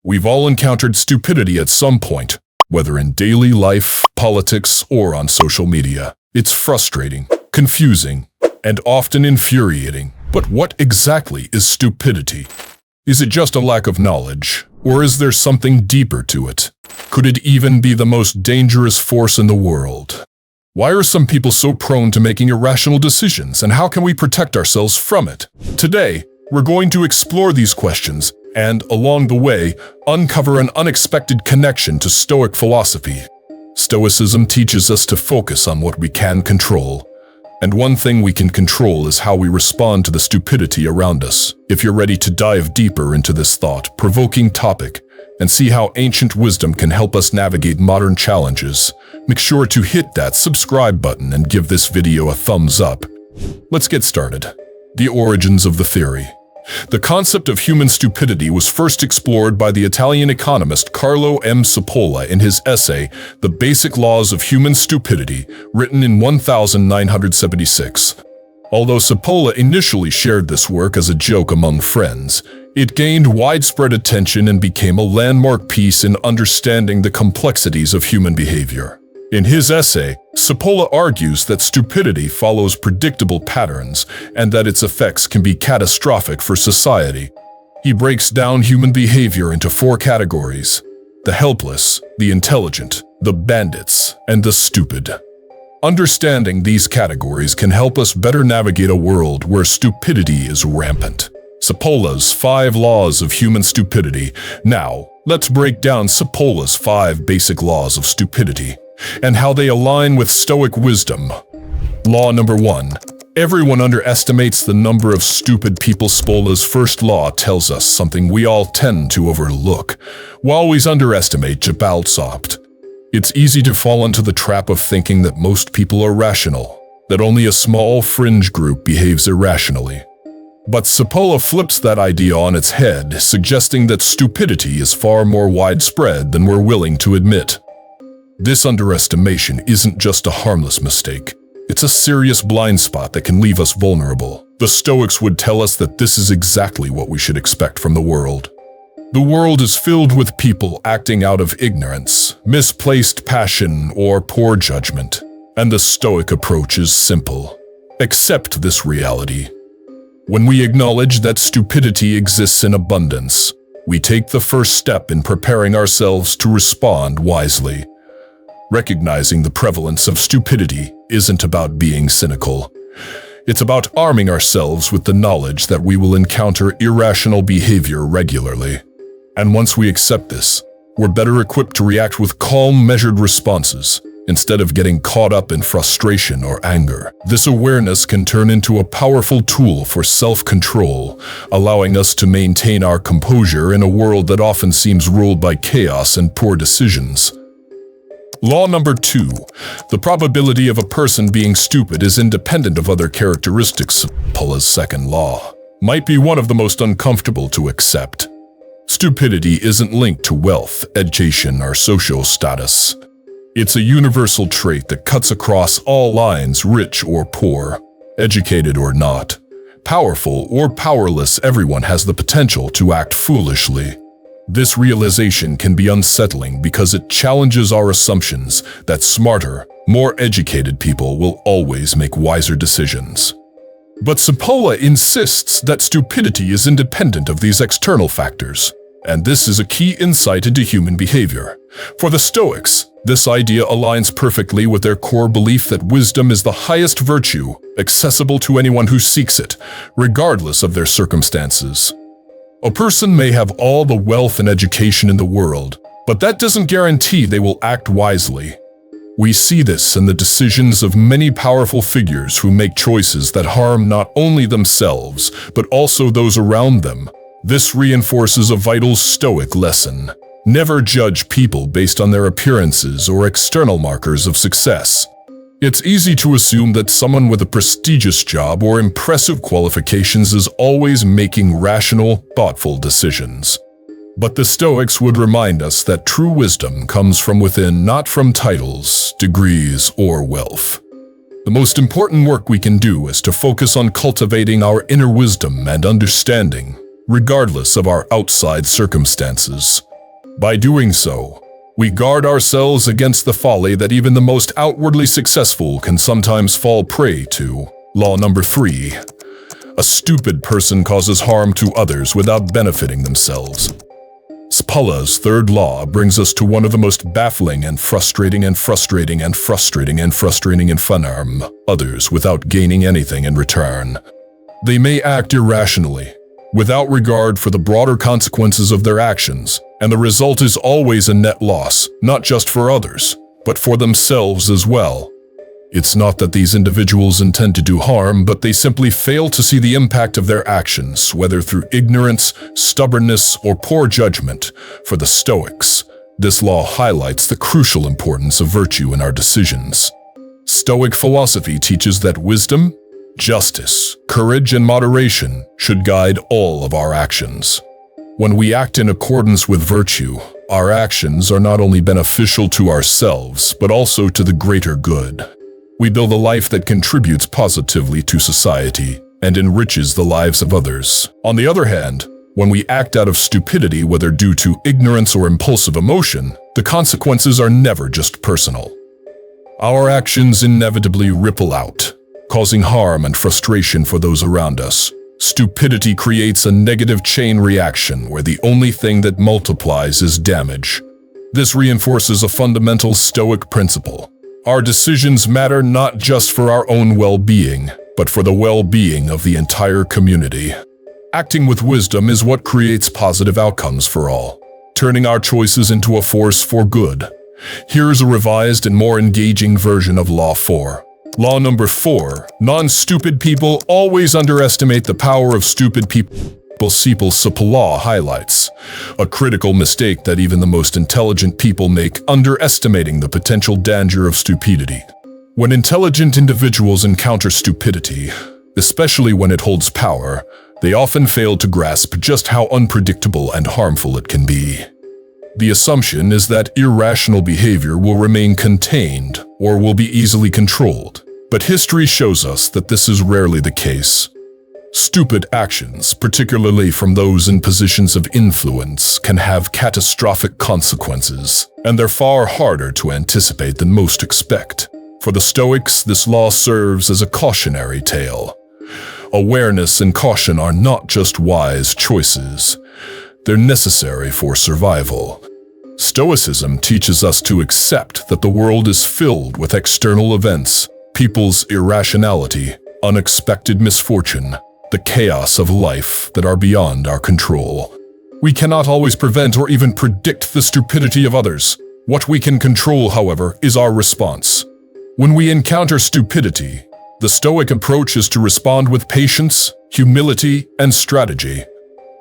We've all encountered stupidity at some point, whether in daily life, politics, or on social media. It's frustrating, confusing, and often infuriating. But what exactly is stupidity? Is it just a lack of knowledge, or is there something deeper to it? Could it even be the most dangerous force in the world? Why are some people so prone to making irrational decisions, and how can we protect ourselves from it? Today, we're going to explore these questions and, along the way, uncover an unexpected connection to Stoic philosophy. Stoicism teaches us to focus on what we can control. And one thing we can control is how we respond to the stupidity around us. If you're ready to dive deeper into this thought-provoking topic and see how ancient wisdom can help us navigate modern challenges, make sure to hit that subscribe button and give this video a thumbs up. Let's get started. The origins of the theory. The concept of human stupidity was first explored by the Italian economist Carlo M. Cipolla in his essay, The Basic Laws of Human Stupidity, written in 1976. Although Cipolla initially shared this work as a joke among friends, it gained widespread attention and became a landmark piece in understanding the complexities of human behavior. In his essay, Cipolla argues that stupidity follows predictable patterns and that its effects can be catastrophic for society. He breaks down human behavior into 4 categories: the helpless, the intelligent, the bandits, and the stupid. Understanding these categories can help us better navigate a world where stupidity is rampant. Cipolla's 5 laws of human stupidity. Now, let's break down Cipolla's 5 basic laws of stupidity and how they align with Stoic wisdom. Law number 1. Everyone underestimates the number of stupid people. Cipolla's first law tells us something we all tend to overlook. We always underestimate Cipolla. It's easy to fall into the trap of thinking that most people are rational, that only a small fringe group behaves irrationally. But Cipolla flips that idea on its head, suggesting that stupidity is far more widespread than we're willing to admit. This underestimation isn't just a harmless mistake. It's a serious blind spot that can leave us vulnerable. The Stoics would tell us that this is exactly what we should expect from the world. The world is filled with people acting out of ignorance, misplaced passion, or poor judgment. And the Stoic approach is simple. Accept this reality. When we acknowledge that stupidity exists in abundance, we take the first step in preparing ourselves to respond wisely. Recognizing the prevalence of stupidity isn't about being cynical. It's about arming ourselves with the knowledge that we will encounter irrational behavior regularly. And once we accept this, we're better equipped to react with calm, measured responses, instead of getting caught up in frustration or anger. This awareness can turn into a powerful tool for self-control, allowing us to maintain our composure in a world that often seems ruled by chaos and poor decisions. Law number 2. The probability of a person being stupid is independent of other characteristics. Cipolla's second law might be one of the most uncomfortable to accept. Stupidity isn't linked to wealth, education, or social status. It's a universal trait that cuts across all lines, rich or poor, educated or not, powerful or powerless. Everyone has the potential to act foolishly. This realization can be unsettling because it challenges our assumptions that smarter, more educated people will always make wiser decisions. But Cipolla insists that stupidity is independent of these external factors, and this is a key insight into human behavior. For the Stoics, this idea aligns perfectly with their core belief that wisdom is the highest virtue, accessible to anyone who seeks it, regardless of their circumstances. A person may have all the wealth and education in the world, but that doesn't guarantee they will act wisely. We see this in the decisions of many powerful figures who make choices that harm not only themselves, but also those around them. This reinforces a vital Stoic lesson. Never judge people based on their appearances or external markers of success. It's easy to assume that someone with a prestigious job or impressive qualifications is always making rational, thoughtful decisions. But the Stoics would remind us that true wisdom comes from within, not from titles, degrees, or wealth. The most important work we can do is to focus on cultivating our inner wisdom and understanding, regardless of our outside circumstances. By doing so, we guard ourselves against the folly that even the most outwardly successful can sometimes fall prey to. Law number 3. A stupid person causes harm to others without benefiting themselves. Cipolla's third law brings us to one of the most baffling and frustrating harm others without gaining anything in return. They may act irrationally, without regard for the broader consequences of their actions, and the result is always a net loss, not just for others, but for themselves as well. It's not that these individuals intend to do harm, but they simply fail to see the impact of their actions, whether through ignorance, stubbornness, or poor judgment. For the Stoics, this law highlights the crucial importance of virtue in our decisions. Stoic philosophy teaches that wisdom, justice, courage, and moderation should guide all of our actions. When we act in accordance with virtue, our actions are not only beneficial to ourselves, but also to the greater good. We build a life that contributes positively to society and enriches the lives of others. On the other hand, when we act out of stupidity, whether due to ignorance or impulsive emotion, the consequences are never just personal. Our actions inevitably ripple out, causing harm and frustration for those around us. Stupidity creates a negative chain reaction where the only thing that multiplies is damage. This reinforces a fundamental Stoic principle. Our decisions matter not just for our own well-being, but for the well-being of the entire community. Acting with wisdom is what creates positive outcomes for all, turning our choices into a force for good. Here's a revised and more engaging version of Law 4. Law number 4. Non-stupid people always underestimate the power of stupid people. Cipolla highlights a critical mistake that even the most intelligent people make, underestimating the potential danger of stupidity. When intelligent individuals encounter stupidity, especially when it holds power, they often fail to grasp just how unpredictable and harmful it can be. The assumption is that irrational behavior will remain contained or will be easily controlled, but history shows us that this is rarely the case. Stupid actions, particularly from those in positions of influence, can have catastrophic consequences, and they're far harder to anticipate than most expect. For the Stoics, this law serves as a cautionary tale. Awareness and caution are not just wise choices, they're necessary for survival. Stoicism teaches us to accept that the world is filled with external events, people's irrationality, unexpected misfortune, the chaos of life that are beyond our control. We cannot always prevent or even predict the stupidity of others. What we can control, however, is our response. When we encounter stupidity, the Stoic approach is to respond with patience, humility, and strategy.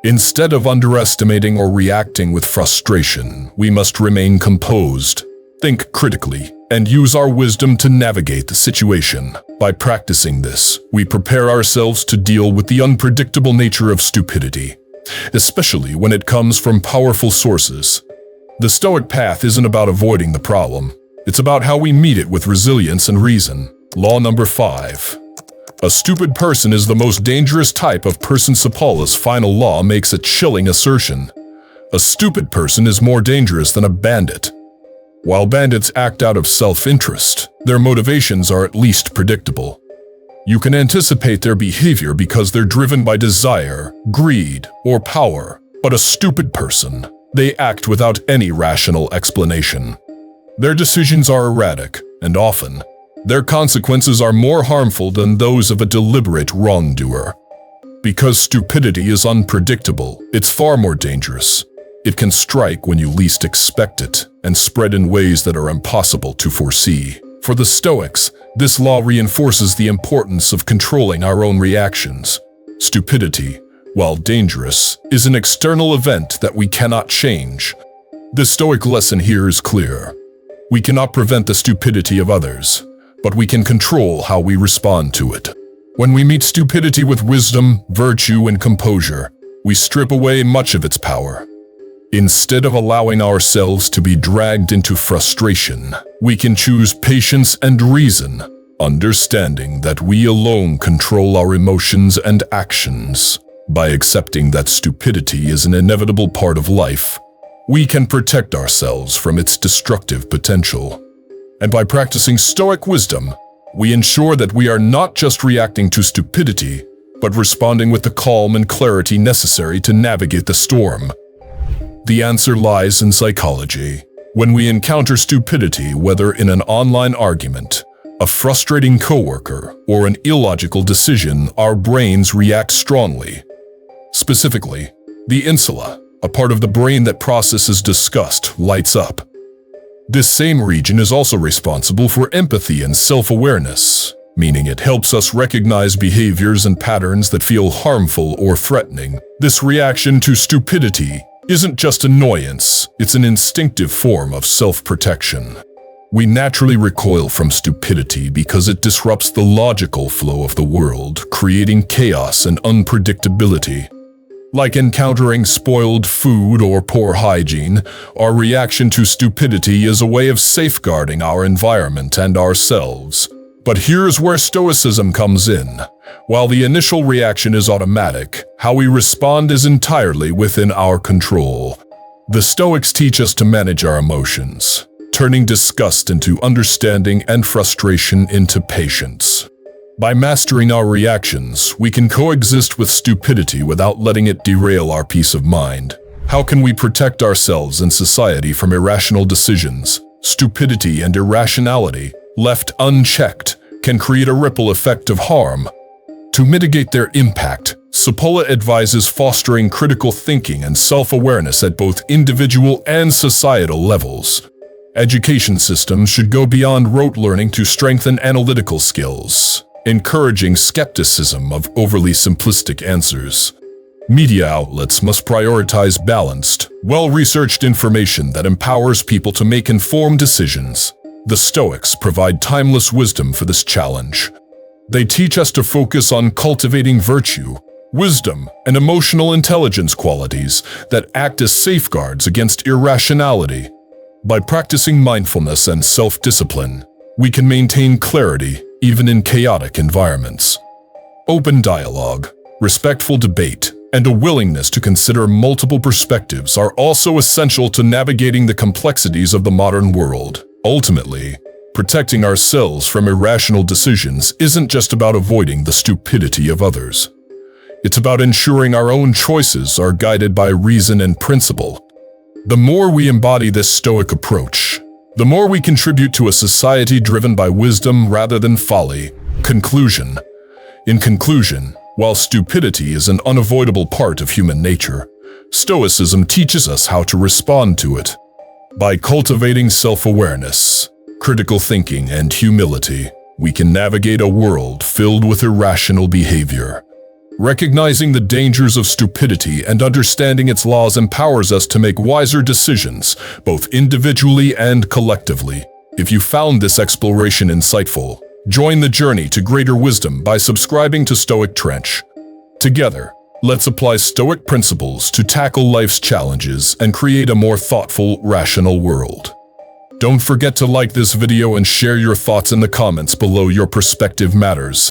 Instead of underestimating or reacting with frustration, we must remain composed, think critically, and use our wisdom to navigate the situation. By practicing this, we prepare ourselves to deal with the unpredictable nature of stupidity, especially when it comes from powerful sources. The Stoic path isn't about avoiding the problem. It's about how we meet it with resilience and reason. Law number 5. A stupid person is the most dangerous type of person. Cipolla's final law makes a chilling assertion. A stupid person is more dangerous than a bandit. While bandits act out of self-interest, their motivations are at least predictable. You can anticipate their behavior because they're driven by desire, greed, or power. But a stupid person, they act without any rational explanation. Their decisions are erratic, and often, their consequences are more harmful than those of a deliberate wrongdoer. Because stupidity is unpredictable, it's far more dangerous. It can strike when you least expect it and spread in ways that are impossible to foresee. For the Stoics, this law reinforces the importance of controlling our own reactions. Stupidity, while dangerous, is an external event that we cannot change. The Stoic lesson here is clear. We cannot prevent the stupidity of others, but we can control how we respond to it. When we meet stupidity with wisdom, virtue, and composure, we strip away much of its power. Instead of allowing ourselves to be dragged into frustration, we can choose patience and reason, understanding that we alone control our emotions and actions. By accepting that stupidity is an inevitable part of life, we can protect ourselves from its destructive potential. And by practicing Stoic wisdom, we ensure that we are not just reacting to stupidity, but responding with the calm and clarity necessary to navigate the storm. The answer lies in psychology. When we encounter stupidity, whether in an online argument, a frustrating coworker, or an illogical decision, our brains react strongly. Specifically, the insula, a part of the brain that processes disgust, lights up. This same region is also responsible for empathy and self-awareness, meaning it helps us recognize behaviors and patterns that feel harmful or threatening. This reaction to stupidity isn't just annoyance, it's an instinctive form of self-protection. We naturally recoil from stupidity because it disrupts the logical flow of the world, creating chaos and unpredictability. Like encountering spoiled food or poor hygiene, our reaction to stupidity is a way of safeguarding our environment and ourselves. But here's where Stoicism comes in. While the initial reaction is automatic, how we respond is entirely within our control. The Stoics teach us to manage our emotions, turning disgust into understanding and frustration into patience. By mastering our reactions, we can coexist with stupidity without letting it derail our peace of mind. How can we protect ourselves and society from irrational decisions? Stupidity and irrationality, left unchecked, can create a ripple effect of harm. To mitigate their impact, Cipolla advises fostering critical thinking and self-awareness at both individual and societal levels. Education systems should go beyond rote learning to strengthen analytical skills, encouraging skepticism of overly simplistic answers. Media outlets must prioritize balanced, well-researched information that empowers people to make informed decisions. The Stoics provide timeless wisdom for this challenge. They teach us to focus on cultivating virtue, wisdom, and emotional intelligence qualities that act as safeguards against irrationality. By practicing mindfulness and self-discipline, we can maintain clarity even in chaotic environments. Open dialogue, respectful debate, and a willingness to consider multiple perspectives are also essential to navigating the complexities of the modern world. Ultimately, protecting ourselves from irrational decisions isn't just about avoiding the stupidity of others. It's about ensuring our own choices are guided by reason and principle. The more we embody this Stoic approach, the more we contribute to a society driven by wisdom rather than folly. Conclusion. In conclusion, while stupidity is an unavoidable part of human nature, Stoicism teaches us how to respond to it. By cultivating self-awareness, critical thinking, and humility, we can navigate a world filled with irrational behavior. Recognizing the dangers of stupidity and understanding its laws empowers us to make wiser decisions, both individually and collectively. If you found this exploration insightful, join the journey to greater wisdom by subscribing to Stoic Trench. Together, let's apply Stoic principles to tackle life's challenges and create a more thoughtful, rational world. Don't forget to like this video and share your thoughts in the comments below. Your perspective matters.